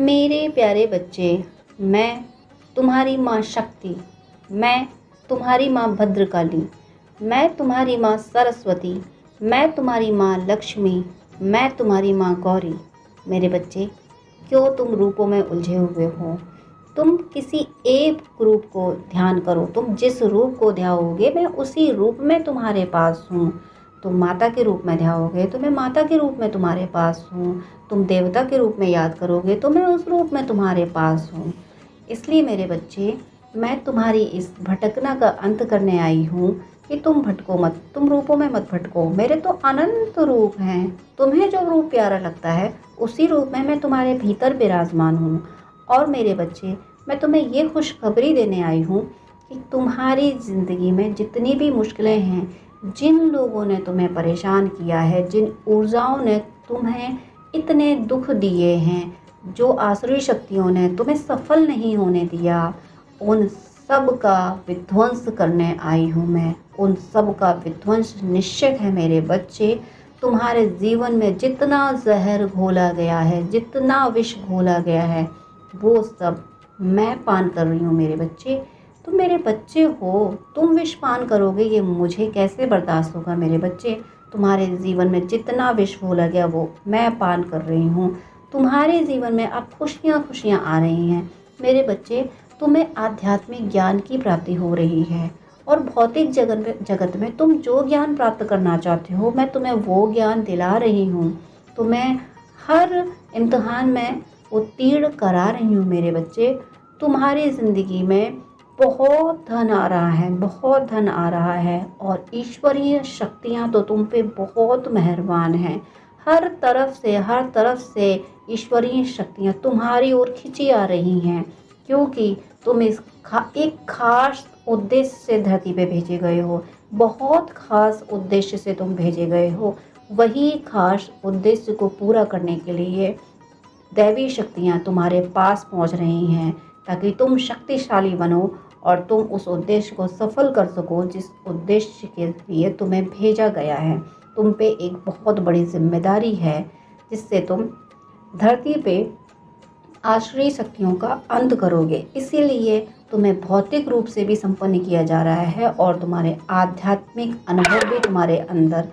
मेरे प्यारे बच्चे, मैं तुम्हारी माँ शक्ति, मैं तुम्हारी माँ भद्रकाली, मैं तुम्हारी माँ सरस्वती, मैं तुम्हारी माँ लक्ष्मी, मैं तुम्हारी माँ गौरी। मेरे बच्चे, क्यों तुम रूपों में उलझे हुए हो? तुम किसी एक रूप को ध्यान करो। तुम जिस रूप को ध्याओगे मैं उसी रूप में तुम्हारे पास हूँ। तुम माता के रूप में ध्याओगे तो मैं माता के रूप में तुम्हारे पास हूँ। तुम देवता के रूप में याद करोगे तो मैं उस रूप में तुम्हारे पास हूँ। इसलिए मेरे बच्चे, मैं तुम्हारी इस भटकना का अंत करने आई हूँ कि तुम भटको मत, तुम रूपों में मत भटको। मेरे तो अनंत रूप हैं। तुम्हें जो रूप प्यारा लगता है उसी रूप में मैं तुम्हारे भीतर विराजमान हूँ। और मेरे बच्चे, मैं तुम्हें ये खुशखबरी देने आई हूँ कि तुम्हारी ज़िंदगी में जितनी भी मुश्किलें हैं, जिन लोगों ने तुम्हें परेशान किया है, जिन ऊर्जाओं ने तुम्हें इतने दुख दिए हैं, जो आसुरी शक्तियों ने तुम्हें सफल नहीं होने दिया, उन सब का विध्वंस करने आई हूँ मैं। उन सब का विध्वंस निश्चित है मेरे बच्चे। तुम्हारे जीवन में जितना जहर घोला गया है, जितना विष घोला गया है, वो सब मैं पान कर रही हूँ मेरे बच्चे। तुम मेरे बच्चे हो, तुम विष पान करोगे ये मुझे कैसे बर्दाश्त होगा मेरे बच्चे। तुम्हारे जीवन में जितना विष घोला गया वो मैं पान कर रही हूँ। तुम्हारे जीवन में अब खुशियाँ खुशियाँ आ रही हैं मेरे बच्चे। तुम्हें आध्यात्मिक ज्ञान की प्राप्ति हो रही है और भौतिक जगत में तुम जो ज्ञान प्राप्त करना चाहते हो मैं तुम्हें वो ज्ञान दिला रही हूँ। तुम्हें हर इम्तिहान में उत्तीर्ण करा रही हूँ मेरे बच्चे। तुम्हारी ज़िंदगी में बहुत धन आ रहा है, बहुत धन आ रहा है और ईश्वरीय शक्तियाँ तो तुम पे बहुत मेहरबान हैं। हर तरफ से ईश्वरीय शक्तियाँ तुम्हारी ओर खिंची आ रही हैं, क्योंकि तुम एक खास उद्देश्य से धरती पे भेजे गए हो। बहुत खास उद्देश्य से तुम भेजे गए हो। वही खास उद्देश्य को पूरा करने के लिए दैवी शक्तियाँ तुम्हारे पास पहुँच रही हैं, ताकि तुम शक्तिशाली बनो और तुम उस उद्देश्य को सफल कर सको जिस उद्देश्य के लिए तुम्हें भेजा गया है। तुम पे एक बहुत बड़ी जिम्मेदारी है, जिससे तुम धरती पे आश्रय शक्तियों का अंत करोगे। इसीलिए तुम्हें भौतिक रूप से भी संपन्न किया जा रहा है और तुम्हारे आध्यात्मिक अनुभव भी तुम्हारे अंदर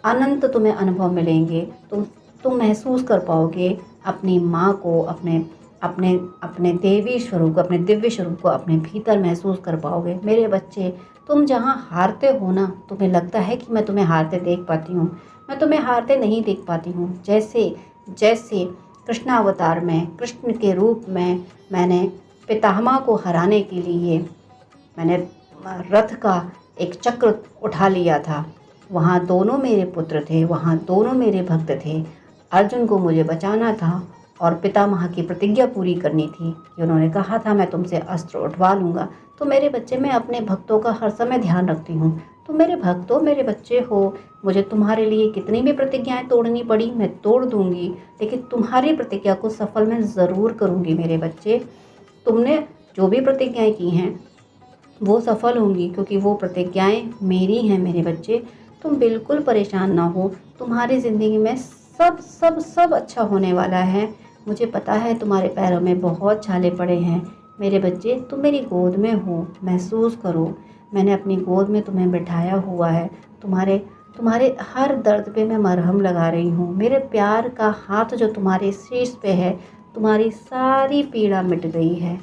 अनंत तुम्हें अनुभव मिलेंगे। तुम महसूस कर पाओगे अपनी माँ को, अपने अपने अपने देवी स्वरूप को, अपने दिव्य स्वरूप को अपने भीतर महसूस कर पाओगे मेरे बच्चे। तुम जहाँ हारते हो ना, तुम्हें लगता है कि मैं तुम्हें हारते देख पाती हूँ, मैं तुम्हें हारते नहीं देख पाती हूँ। जैसे जैसे कृष्णावतार में, कृष्ण के रूप में मैंने पितामह को हराने के लिए मैंने रथ का एक चक्र उठा लिया था। वहाँ दोनों मेरे पुत्र थे, वहाँ दोनों मेरे भक्त थे। अर्जुन को मुझे बचाना था और पितामह की प्रतिज्ञा पूरी करनी थी कि उन्होंने कहा था मैं तुमसे अस्त्र उठवा लूँगा। तो मेरे बच्चे, मैं अपने भक्तों का हर समय ध्यान रखती हूँ। तो मेरे भक्तों, मेरे बच्चे हो, मुझे तुम्हारे लिए कितनी भी प्रतिज्ञाएं तोड़नी पड़ी मैं तोड़ दूँगी, लेकिन तुम्हारी प्रतिज्ञा को सफल मैं ज़रूर करूँगी मेरे बच्चे। तुमने जो भी प्रतिज्ञाएं की हैं वो सफल होंगी, क्योंकि वो प्रतिज्ञाएं मेरी हैं मेरे बच्चे। तुम बिल्कुल परेशान ना हो, तुम्हारी ज़िंदगी में सब सब सब अच्छा होने वाला है। मुझे पता है तुम्हारे पैरों में बहुत छाले पड़े हैं मेरे बच्चे। तुम मेरी गोद में हो, महसूस करो, मैंने अपनी गोद में तुम्हें बिठाया हुआ है। तुम्हारे तुम्हारे हर दर्द पे मैं मरहम लगा रही हूँ। मेरे प्यार का हाथ जो तुम्हारे शीश पे है, तुम्हारी सारी पीड़ा मिट गई है।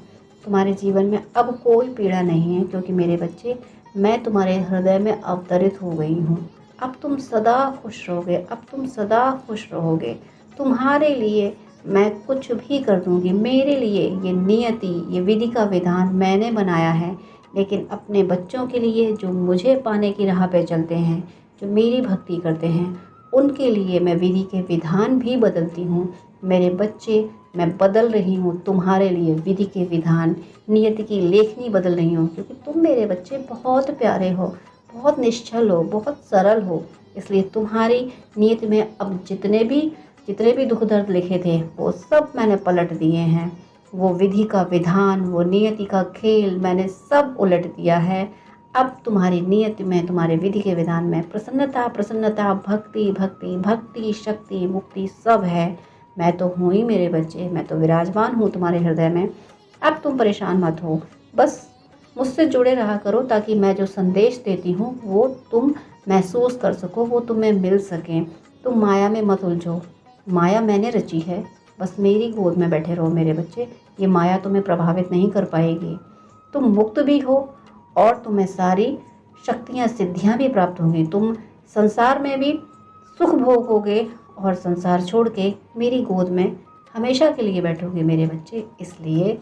तुम्हारे जीवन में अब कोई पीड़ा नहीं है, क्योंकि मेरे बच्चे, मैं तुम्हारे हृदय में अवतरित हो गई हूँ। अब तुम सदा खुश रहोगे, अब तुम सदा खुश रहोगे। तुम्हारे लिए मैं कुछ भी कर दूँगी। मेरे लिए ये नियति, ये विधि का विधान मैंने बनाया है, लेकिन अपने बच्चों के लिए जो मुझे पाने की राह पे चलते हैं, जो मेरी भक्ति करते हैं, उनके लिए मैं विधि के विधान भी बदलती हूँ मेरे बच्चे। मैं बदल रही हूँ तुम्हारे लिए विधि के विधान, नियति की लेखनी बदल रही हूँ, क्योंकि तुम मेरे बच्चे बहुत प्यारे हो, बहुत निश्चल हो, बहुत सरल हो। इसलिए तुम्हारी नियत में अब जितने भी दुख दर्द लिखे थे वो सब मैंने पलट दिए हैं। वो विधि का विधान, वो नियति का खेल मैंने सब उलट दिया है। अब तुम्हारी नियति में, तुम्हारे विधि के विधान में प्रसन्नता, प्रसन्नता, भक्ति, भक्ति, भक्ति, शक्ति, मुक्ति सब है। मैं तो हूँ ही मेरे बच्चे, मैं तो विराजमान हूँ तुम्हारे हृदय में। अब तुम परेशान मत हो, बस मुझसे जुड़े रहा करो ताकि मैं जो संदेश देती हूँ वो तुम महसूस कर सको, वो तुम्हें मिल सकें। तुम माया में मत उलझो, माया मैंने रची है, बस मेरी गोद में बैठे रहो मेरे बच्चे। ये माया तुम्हें प्रभावित नहीं कर पाएगी। तुम मुक्त भी हो और तुम्हें सारी शक्तियाँ सिद्धियाँ भी प्राप्त होंगी। तुम संसार में भी सुख भोगोगे और संसार छोड़ के मेरी गोद में हमेशा के लिए बैठोगे मेरे बच्चे। इसलिए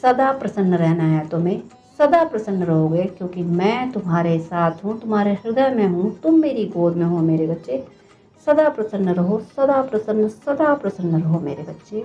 सदा प्रसन्न रहना है तुम्हें, सदा प्रसन्न रहोगे, क्योंकि मैं तुम्हारे साथ हूँ, तुम्हारे हृदय में हूँ, तुम मेरी गोद में हो मेरे बच्चे। सदा प्रसन्न रहो, सदा प्रसन्न रहो मेरे बच्चे।